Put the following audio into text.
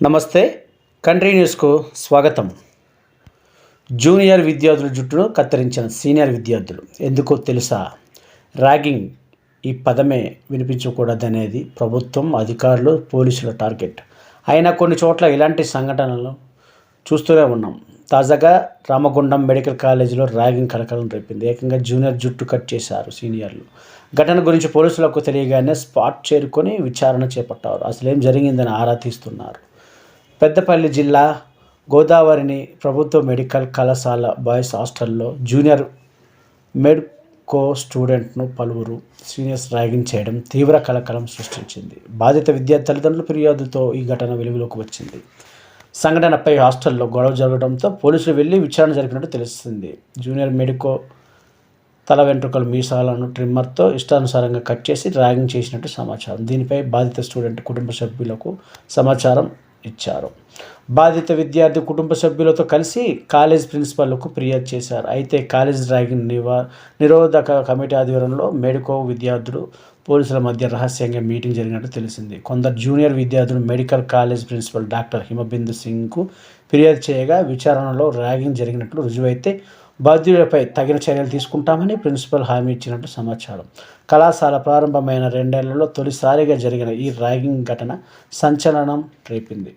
నమస్తే. కంట్రీ న్యూస్కు స్వాగతం. జూనియర్ విద్యార్థుల జుట్టును కత్తిరించిన సీనియర్ విద్యార్థులు. ఎందుకో తెలుసా? ర్యాగింగ్ ఈ పదమే వినిపించకూడదనేది ప్రభుత్వం, అధికారులు, పోలీసుల టార్గెట్. అయినా కొన్ని చోట్ల ఇలాంటి సంఘటనలు చూస్తూనే ఉన్నాం. తాజాగా రామగుండం మెడికల్ కాలేజీలో ర్యాగింగ్ కలకలం రేపింది. ఏకంగా జూనియర్ జుట్టు కట్ చేశారు సీనియర్లు. ఘటన గురించి పోలీసులకు తెలియగానే స్పాట్ చేరుకొని విచారణ చేపట్టారు. అసలేం జరిగిందని ఆరా తీస్తున్నారు. పెద్దపల్లి జిల్లా గోదావరిని ప్రభుత్వ మెడికల్ కళాశాల బాయ్స్ హాస్టల్లో జూనియర్ మెడ్కో స్టూడెంట్ను పలువురు సీనియర్స్ ర్యాగింగ్ చేయడం తీవ్ర కలకలం సృష్టించింది. బాధిత విద్యార్థి తల్లిదండ్రుల ఫిర్యాదుతో ఈ ఘటన వెలుగులోకి వచ్చింది. సంఘటనపై హాస్టల్లో గొడవ జరగడంతో పోలీసులు వెళ్లి విచారణ జరిపినట్టు తెలుస్తుంది. జూనియర్ మెడికో తల వెంట్రుకలు, మీసాలను ట్రిమ్మర్తో ఇష్టానుసారంగా కట్ చేసి ర్యాగింగ్ చేసినట్టు సమాచారం. దీనిపై బాధిత స్టూడెంట్ కుటుంబ సభ్యులకు సమాచారం ఇచ్చారు. బాధిత విద్యార్థి కుటుంబ సభ్యులతో కలిసి కాలేజ్ ప్రిన్సిపల్కు ఫిర్యాదు చేశారు. అయితే కాలేజ్ ర్యాగింగ్ నిరోధక కమిటీ ఆధ్వర్యంలో మెడికో విద్యార్థులు, పోలీసుల మధ్య రహస్యంగా మీటింగ్ జరిగినట్టు తెలిసింది. కొందరు జూనియర్ విద్యార్థులు medical college principal doctor Himabindu సింగ్కు ఫిర్యాదు చేయగా విచారణలో ర్యాగింగ్ జరిగినట్లు రుజువైతే బాధ్యులపై తగిన చర్యలు తీసుకుంటామని ప్రిన్సిపల్ హామీ ఇచ్చినట్టు సమాచారం. కళాశాల ప్రారంభమైన 2 ఏళ్లలో తొలిసారిగా జరిగిన ఈ ర్యాగింగ్ ఘటన సంచలనం రేపింది.